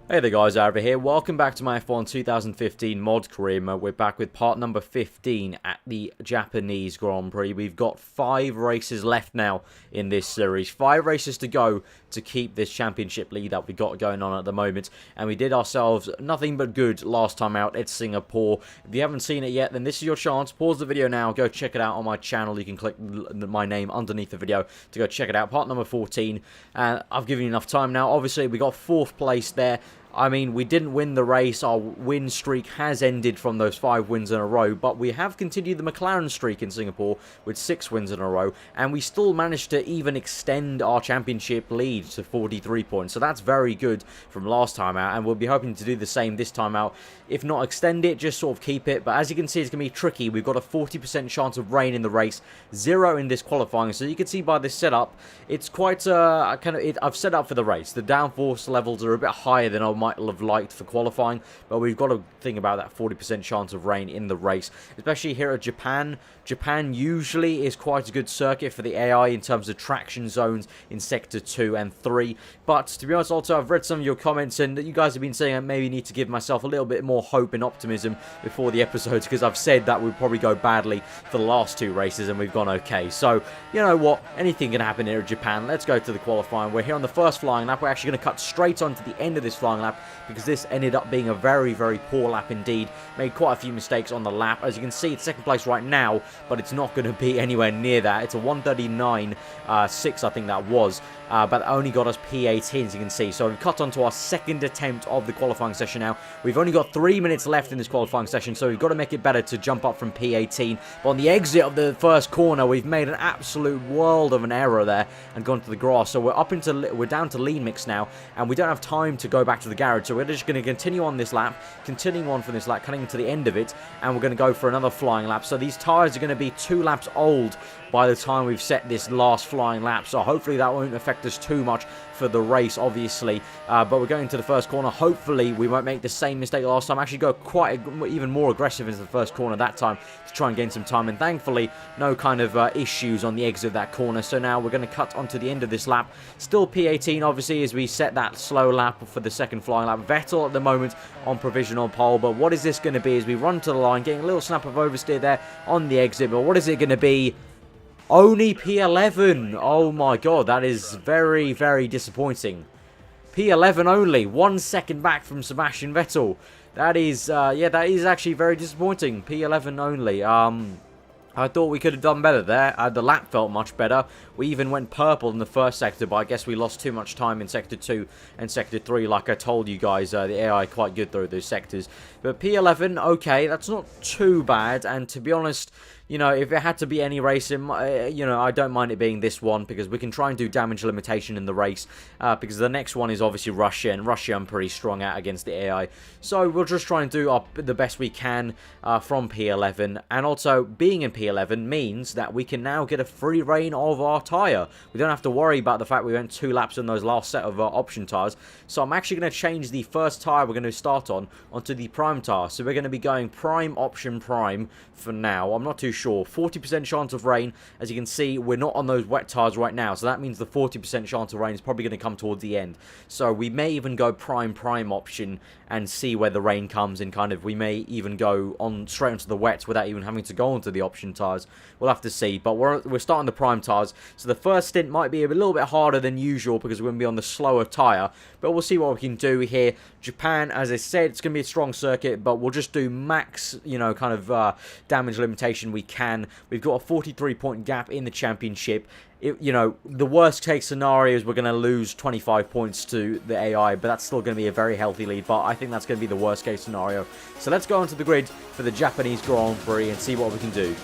Hey there guys, aarava here. Welcome back to my F1 2015 mod career mode. We're back with part number 15 at the Japanese Grand Prix. We've got 5 races left now in this series. 5 races to go to keep this championship lead that we got going on at the moment. And we did ourselves nothing but good last time out at Singapore. If you haven't seen it yet, then this is your chance. Pause the video now, go check it out on my channel. You can click my name underneath the video to go check it out. Part number 14. I've given you enough time now. Obviously, we got 4th place there. I mean, we didn't win the race. Our win streak has ended from those 5 wins in a row, but we have continued the Mclaren streak in Singapore with 6 wins in a row, and we still managed to even extend our championship lead to 43 points. So that's very good from last time out, and we'll be hoping to do the same this time out. If not extend it, just sort of keep it. But as you can see, it's going to be tricky. We've got a 40% chance of rain in the race, 0 in this qualifying. So you can see by this setup, it's quite I've set up for the race. The downforce levels are a bit higher than I might have liked for qualifying, but we've got to think about that 40% chance of rain in the race, especially here at Japan. Japan usually is quite a good circuit for the AI in terms of traction zones in Sector 2 and 3, but to be honest, also I've read some of your comments and you guys have been saying I maybe need to give myself a little bit more hope and optimism before the episodes, because I've said that we'd probably go badly for the last 2 races and we've gone okay. So, you know what, anything can happen here at Japan. Let's go to the qualifying. We're here on the first flying lap. We're actually going to cut straight on to the end of this flying lap, because this ended up being a very, very poor lap indeed. Made quite a few mistakes on the lap. As you can see, it's 2nd place right now, but it's not going to be anywhere near that. It's a 139.6, I think that was, but only got us P18, as you can see. So we've cut on to our 2nd attempt of the qualifying session now. We've only got 3 minutes left in this qualifying session, so we've got to make it better to jump up from P18. But on the exit of the first corner, we've made an absolute world of an error there and gone to the grass. So we're down to lean mix now, and we don't have time to go back to the garage. So we're just going to continue on this lap, continuing on from this lap, cutting to the end of it, and we're going to go for another flying lap. So these tyres are going to be 2 laps old by the time we've set this last flying lap, so hopefully that won't affect us too much for the race, obviously. But we're going to the first corner. Hopefully we won't make the same mistake last time. Actually go even more aggressive into the first corner that time to try and gain some time, and thankfully no kind of issues on the exit of that corner. So now we're going to cut onto the end of this lap. Still P18 obviously as we set that slow lap for the 2nd flying lap. Vettel at the moment on provisional pole, but what is this going to be as we run to the line, getting a little snap of oversteer there on the exit, but what is it going to be? Only P11. Oh my god, that is very, very disappointing. P11 only, 1 second back from Sebastian Vettel. That is, yeah, that is actually very disappointing. P11 only. I thought we could have done better there. The lap felt much better. We even went purple in the first sector, but I guess we lost too much time in Sector 2 and Sector 3. Like I told you guys, the AI quite good through those sectors. But P11, okay, that's not too bad. And to be honest, you know, if it had to be any race, you know, I don't mind it being this one, because we can try and do damage limitation in the race, because the next one is obviously Russia, and Russia I'm pretty strong at against the AI. So we'll just try and do the best we can from P11, and also being in P11 means that we can now get a free reign of our tyre. We don't have to worry about the fact we went 2 laps in those last set of option tyres. So I'm actually going to change the first tyre we're going to start onto the prime tyre. So we're going to be going prime option prime for now. I'm not too sure. 40% chance of rain. As you can see, we're not on those wet tyres right now, so that means the 40% chance of rain is probably going to come towards the end. So we may even go prime option and see where the rain comes, and kind of we may even go on straight onto the wets without even having to go onto the option tyres. We'll have to see, but we're starting the prime tyres, so the first stint might be a little bit harder than usual because we're going to be on the slower tyre, but we'll see what we can do here. Japan, as I said, it's going to be a strong circuit, but we'll just do max, you know, kind of damage limitation we can. We've got a 43-point gap in the championship. You know, the worst case scenario is we're going to lose 25 points to the AI, but that's still going to be a very healthy lead, but I think that's going to be the worst case scenario. So let's go onto the grid for the Japanese Grand Prix and see what we can do.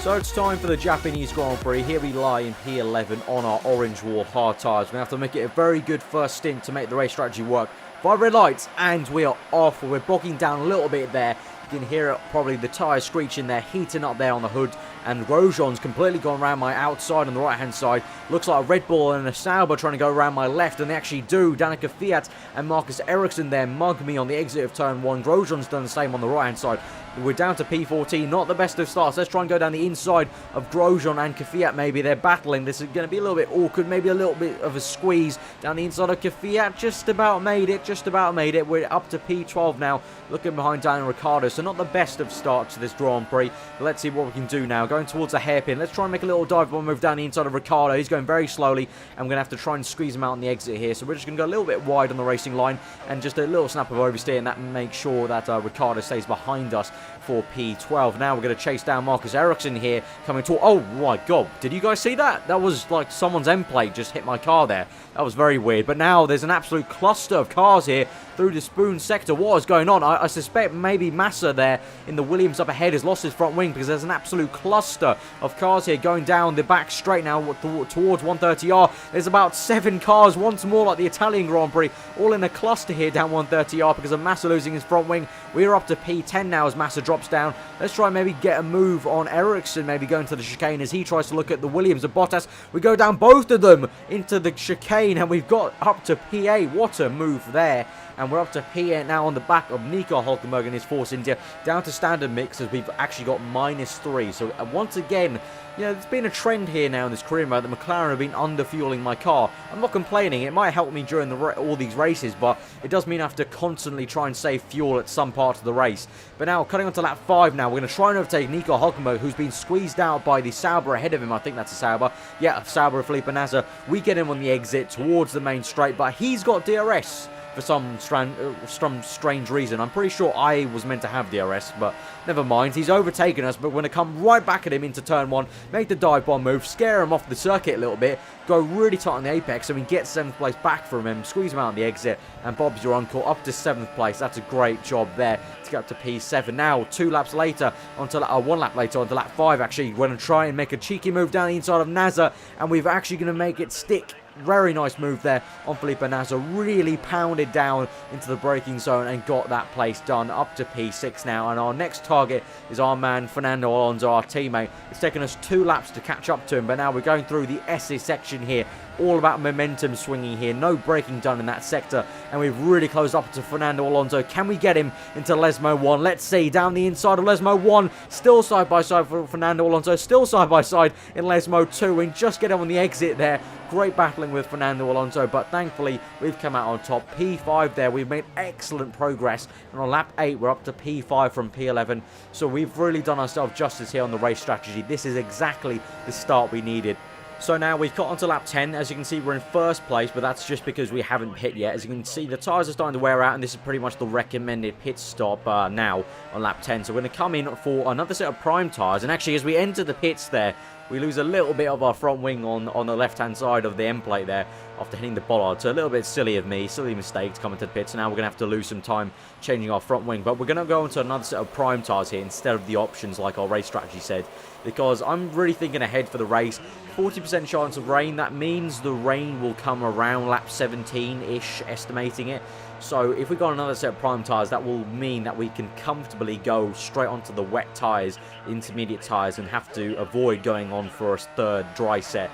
So it's time for the Japanese Grand Prix. Here we lie in P11 on our orange wall hard tyres. We have to make it a very good first stint to make the race strategy work. 5 red lights, and we are off. We're bogging down a little bit there You can hear it, probably the tyres screeching there, heating up there on the hood. And Grosjean's completely gone around my outside on the right-hand side. Looks like a Red Bull and a Sauber trying to go around my left, and they actually do. Danica Fiat and Marcus Ericsson there mug me on the exit of turn 1. Grosjean's done the same on the right-hand side. We're down to P14, not the best of starts. Let's try and go down the inside of Grosjean and Kvyat maybe. They're battling. This is going to be a little bit awkward, maybe a little bit of a squeeze down the inside of Kvyat. Just about made it, just about made it. We're up to P12 now, looking behind Daniel Ricciardo. So not the best of starts to this Grand Prix. But let's see what we can do now. Going towards a hairpin. Let's try and make a little dive bomb move down the inside of Ricciardo. He's going very slowly. I'm going to have to try and squeeze him out on the exit here. So we're just going to go a little bit wide on the racing line and just a little snap of oversteer, and that makes sure that Ricciardo stays behind us for P12. Now we're going to chase down Marcus Ericsson here, coming to... Oh my god, did you guys see that? That was like someone's end plate just hit my car there. That was very weird. But now there's an absolute cluster of cars here through the Spoon sector. What is going on? I suspect maybe Massa there in the Williams up ahead has lost his front wing, because there's an absolute cluster of cars here going down the back straight now towards 130R. There's about 7 cars, once more like the Italian Grand Prix, all in a cluster here down 130R because of Massa losing his front wing. We're up to P10 now as Massa drops down. Let's try and maybe get a move on Ericsson, maybe going to the chicane as he tries to look at the Williams and Bottas. We go down both of them into the chicane, and we've got up to P8. What a move there. And we're up to P8 now on the back of Nico Hulkenberg and his Force India, down to standard mix as we've actually got -3. So once again, you know, there's been a trend here now in this career mode that McLaren have been under-fueling my car. I'm not complaining. It might help me during all these races, but it does mean I have to constantly try and save fuel at some parts of the race. But now, cutting onto lap 5 now, we're going to try and overtake Nico Hulkenberg, who's been squeezed out by the Sauber ahead of him. I think that's a Sauber. Yeah, Sauber of Felipe Nasr. We get him on the exit towards the main straight, but he's got DRS. For some strange reason. I'm pretty sure I was meant to have DRS, but never mind. He's overtaken us, but we're going to come right back at him into turn 1, make the dive bomb move, scare him off the circuit a little bit, go really tight on the apex, so we get 7th place back from him, squeeze him out on the exit, and Bob's your uncle up to 7th place. That's a great job there to get up to P7. Now, 2 laps later, onto 1 lap later, onto lap 5, actually, we're going to try and make a cheeky move down the inside of Nasr, and we've actually going to make it stick. Very nice move there on Felipe Nasr. Really pounded down into the braking zone and got that place done. Up to P6 now. And our next target is our man Fernando Alonso, our teammate. It's taken us 2 laps to catch up to him. But now we're going through the S section here. All about momentum swinging here. No braking done in that sector. And we've really closed up to Fernando Alonso. Can we get him into Lesmo 1? Let's see. Down the inside of Lesmo 1. Still side by side for Fernando Alonso. Still side by side in Lesmo 2. And just get him on the exit there. Great battling with Fernando Alonso, but thankfully we've come out on top. P5 there, we've made excellent progress, and on lap 8 we're up to P5 from P11, so we've really done ourselves justice here on the race strategy. This is exactly the start we needed. So now we've got onto lap 10. As you can see, we're in first place, but that's just because we haven't pit yet. As you can see, the tyres are starting to wear out, and this is pretty much the recommended pit stop now on lap 10. So we're going to come in for another set of prime tyres, and actually as we enter the pits there, we lose a little bit of our front wing on the left-hand side of the end plate there after hitting the bollard. So a little bit silly of me, silly mistake to come into the pits. So now we're going to have to lose some time changing our front wing. But we're going to go into another set of prime tyres here instead of the options like our race strategy said, because I'm really thinking ahead for the race. 40% chance of rain. That means the rain will come around lap 17-ish, estimating it. So if we got another set of prime tyres, that will mean that we can comfortably go straight onto the wet tyres, intermediate tyres, and have to avoid going on for a third dry set.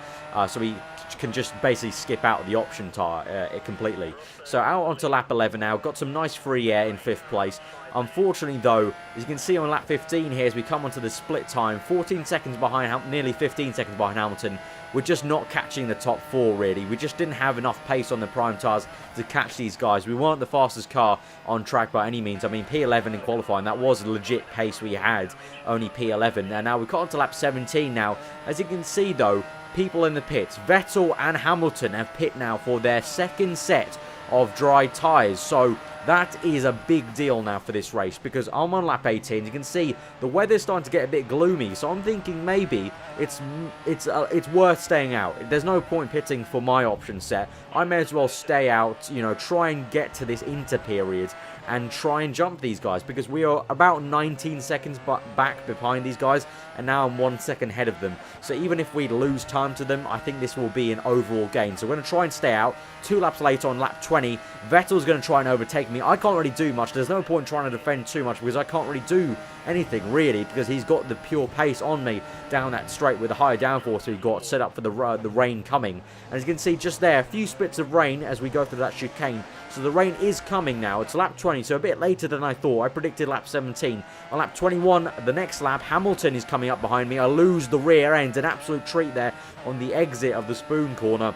So we can just basically skip out the option tyre completely. So out onto lap 11 now. Got some nice free air in 5th place. Unfortunately though, as you can see on lap 15 here, as we come onto the split time, 14 seconds behind, nearly 15 seconds behind Hamilton. We're just not catching the top 4 really. We just didn't have enough pace on the prime tyres to catch these guys. We weren't the fastest car on track by any means. I mean, P11 in qualifying, that was a legit pace we had, only P11. And now we've got onto lap 17 now. As you can see though, people in the pits, Vettel and Hamilton have pit now for their 2nd set of dry tyres. So that is a big deal now for this race, because I'm on lap 18. You can see the weather's starting to get a bit gloomy, so I'm thinking maybe it's worth staying out. There's no point pitting for my option set. I may as well stay out, you know, try and get to this inter period and try and jump these guys, because we are about 19 seconds back behind these guys, and now I'm 1 second ahead of them. So even if we lose time to them, I think this will be an overall gain. So we're going to try and stay out. 2 laps later on lap 20. 20. Vettel's going to try and overtake me. I can't really do much. There's no point trying to defend too much because I can't really do anything, really, because he's got the pure pace on me down that straight with a higher downforce he got set up for the rain coming. And as you can see just there, a few spits of rain as we go through that chicane. So the rain is coming now. It's lap 20, so a bit later than I thought. I predicted lap 17. On lap 21, the next lap, Hamilton is coming up behind me. I lose the rear end. An absolute treat there on the exit of the spoon corner.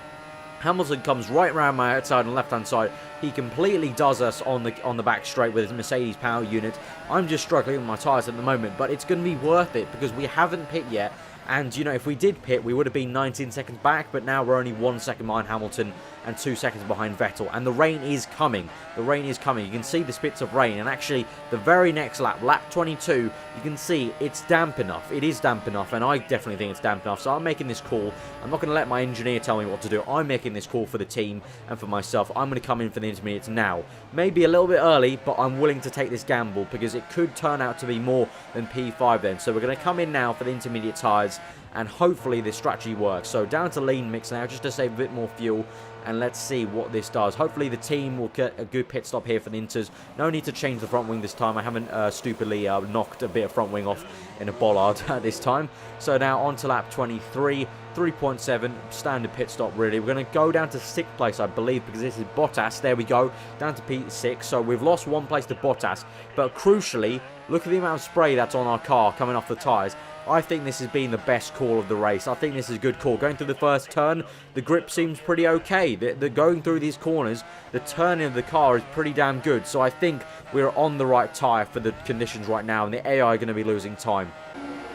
Hamilton comes right around my outside on the left-hand side. He completely does us on the back straight with his Mercedes power unit. I'm just struggling with my tyres at the moment, but it's going to be worth it because we haven't pit yet. And, you know, if we did pit, we would have been 19 seconds back, but now we're only 1 second behind Hamilton and 2 seconds behind Vettel. And the rain is coming. The rain is coming. You can see the spits of rain. And actually, the very next lap, lap 22, you can see it's damp enough. It is damp enough, and I definitely think it's damp enough. So I'm making this call. I'm not going to let my engineer tell me what to do. I'm making this call for the team and for myself. I'm going to come in for the intermediates now. Maybe a little bit early, but I'm willing to take this gamble because it could turn out to be more than P5 then. So we're going to come in now for the intermediate tyres, and hopefully this strategy works. So down to lean mix now just to save a bit more fuel, and let's see what this does. Hopefully the team will get a good pit stop here for the Inters. No need to change the front wing this time. I haven't stupidly knocked a bit of front wing off in a bollard this time. So now on to lap 23, 3.7, standard pit stop really. We're going to go down to 6th place, I believe, because this is Bottas. There we go, down to P6. So we've lost 1 place to Bottas, but crucially, look at the amount of spray that's on our car coming off the tyres. I think this has been the best call of the race. I think this is a good call. Going through the first turn, the grip seems pretty okay. The going through these corners, the turning of the car is pretty damn good. So I think we're on the right tyre for the conditions right now, and the AI are going to be losing time.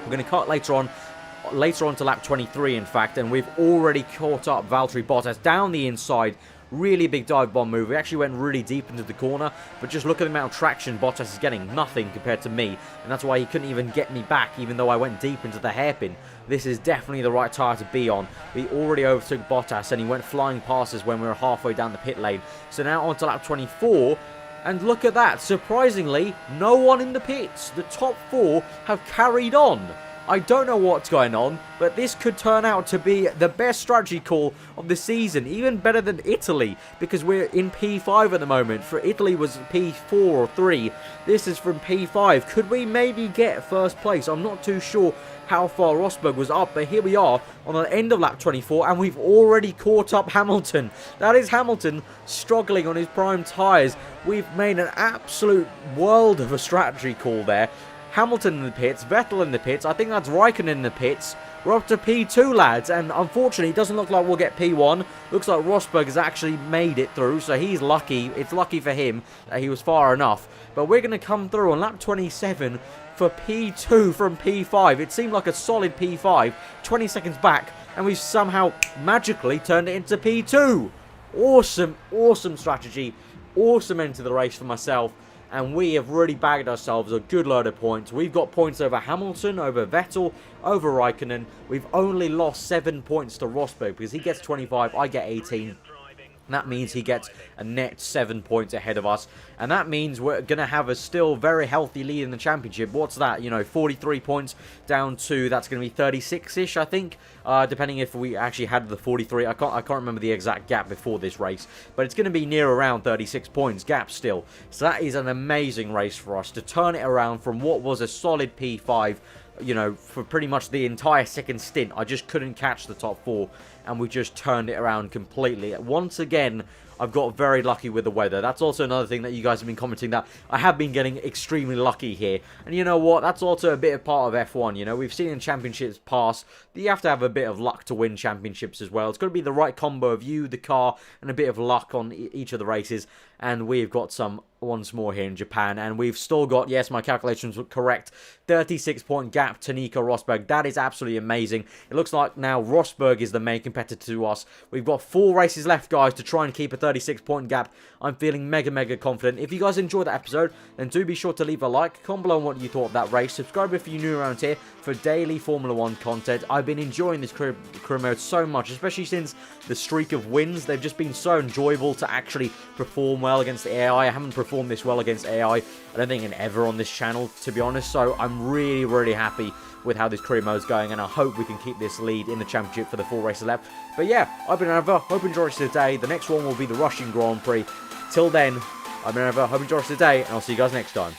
We're going to cut later on to lap 23, in fact, and we've already caught up Valtteri Bottas down the inside. Really big dive bomb move. We actually went really deep into the corner, but just look at the amount of traction Bottas is getting. Nothing compared to me, and that's why he couldn't even get me back, even though I went deep into the hairpin. This is definitely the right tyre to be on. We already overtook Bottas, and he went flying past us when we were halfway down the pit lane. So now on to lap 24, and look at that. Surprisingly, no one in the pits. The top 4 have carried on. I don't know what's going on, but this could turn out to be the best strategy call of the season, even better than Italy, because we're in P5 at the moment. For Italy was P4 or 3. This is from P5. Could we maybe get first place? I'm not too sure how far Rosberg was up, but here we are on the end of lap 24, and we've already caught up Hamilton. That is Hamilton struggling on his prime tyres. We've made an absolute world of a strategy call there. Hamilton in the pits, Vettel in the pits, I think that's Raikkonen in the pits. We're up to P2, lads, and unfortunately it doesn't look like we'll get P1. Looks like Rosberg has actually made it through, so he's lucky. It's lucky for him that he was far enough. But we're going to come through on lap 27 for P2 from P5. It seemed like a solid P5, 20 seconds back, and we've somehow magically turned it into P2. Awesome, awesome strategy. Awesome end to the race for myself. And we have really bagged ourselves a good load of points. We've got points over Hamilton, over Vettel, over Raikkonen. We've only lost 7 points to Rosberg because he gets 25, I get 18. That means he gets a net 7 points ahead of us. And that means we're going to have a still very healthy lead in the championship. What's that? You know, 43 points down to, that's going to be 36-ish, I think. Depending if we actually had the 43. I can't remember the exact gap before this race. But it's going to be near around 36 points gap still. So that is an amazing race for us to turn it around from what was a solid P5, you know, for pretty much the entire second stint. I just couldn't catch the top 4, and we just turned it around completely. Once again, I've got very lucky with the weather. That's also another thing that you guys have been commenting, that I have been getting extremely lucky here. And you know what? That's also a bit of part of F1, you know. We've seen in championships past that you have to have a bit of luck to win championships as well. It's got to be the right combo of you, the car, and a bit of luck on each of the races. And we've got some once more here in Japan, and we've still got, yes, my calculations were correct, 36-point gap to Nico Rosberg. That is absolutely amazing. It looks like now Rosberg is the main competitor to us. We've got 4 races left, guys, to try and keep a 36-point gap. I'm feeling mega confident. If you guys enjoyed that episode, then do be sure to leave a like, comment below what you thought of that race, subscribe if you're new around here for daily Formula 1 content. I've been enjoying this career mode so much, especially since the streak of wins. They've just been so enjoyable to actually perform well well against the AI. I haven't performed this well against AI, I don't think, in ever on this channel, to be honest. So I'm really, really happy with how this career mode is going, and I hope we can keep this lead in the championship for the 4 races left. But yeah, I've been Aarava. Hope you enjoyed today. The next one will be the Russian Grand Prix. Till then, I've been Aarava. Hope you enjoyed today, and I'll see you guys next time.